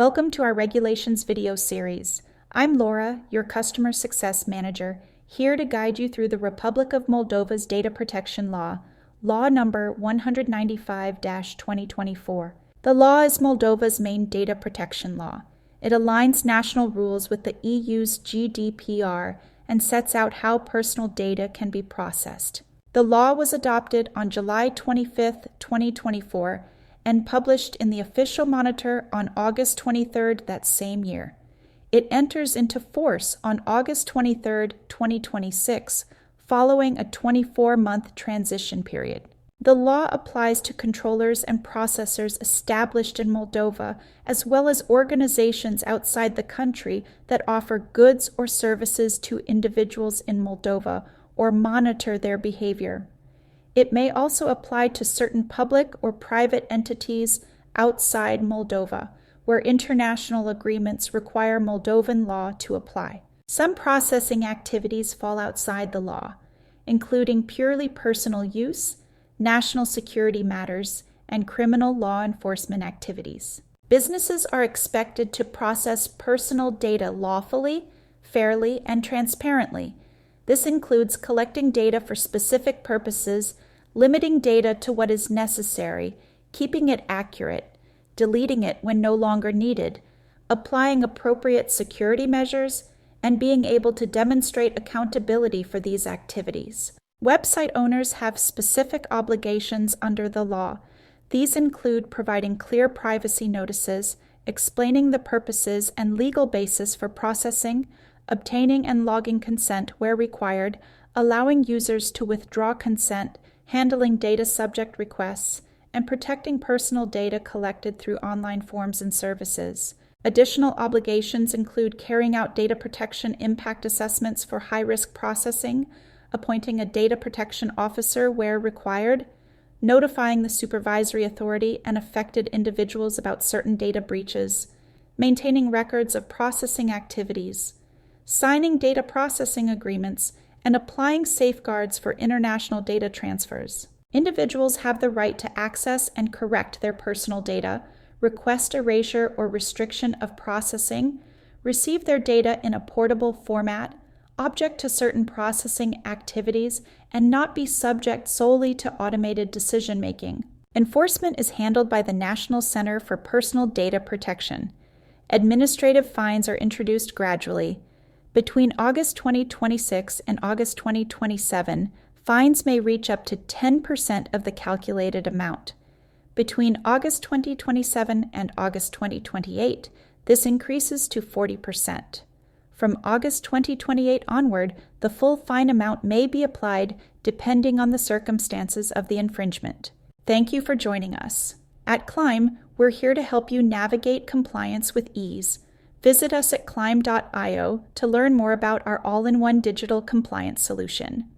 Welcome to our Regulations video series. I'm Laura, your Customer Success Manager, here to guide you through the Republic of Moldova's Data Protection Law, Law Number 195-2024. The law is Moldova's main data protection law. It aligns national rules with the EU's GDPR and sets out how personal data can be processed. The law was adopted on July 25, 2024, and published in the Official Monitor on August 23rd that same year. It enters into force on August 23rd, 2026, following a 24-month transition period. The law applies to controllers and processors established in Moldova, as well as organizations outside the country that offer goods or services to individuals in Moldova or monitor their behavior. It may also apply to certain public or private entities outside Moldova, where international agreements require Moldovan law to apply. Some processing activities fall outside the law, including purely personal use, national security matters, and criminal law enforcement activities. Businesses are expected to process personal data lawfully, fairly, and transparently. This includes collecting data for specific purposes, limiting data to what is necessary, keeping it accurate, deleting it when no longer needed, applying appropriate security measures, and being able to demonstrate accountability for these activities. Website owners have specific obligations under the law. These include providing clear privacy notices, explaining the purposes and legal basis for processing, obtaining and logging consent where required, allowing users to withdraw consent, handling data subject requests, and protecting personal data collected through online forms and services. Additional obligations include carrying out data protection impact assessments for high-risk processing, appointing a data protection officer where required, notifying the supervisory authority and affected individuals about certain data breaches, maintaining records of processing activities, signing data processing agreements, and applying safeguards for international data transfers. Individuals have the right to access and correct their personal data, request erasure or restriction of processing, receive their data in a portable format, object to certain processing activities, and not be subject solely to automated decision-making. Enforcement is handled by the National Center for Personal Data Protection. Administrative fines are introduced gradually. Between August 2026 and August 2027, fines may reach up to 10% of the calculated amount. Between August 2027 and August 2028, this increases to 40%. From August 2028 onward, the full fine amount may be applied depending on the circumstances of the infringement. Thank you for joining us. At Clym, we're here to help you navigate compliance with ease. Visit us at clym.io to learn more about our all-in-one digital compliance solution.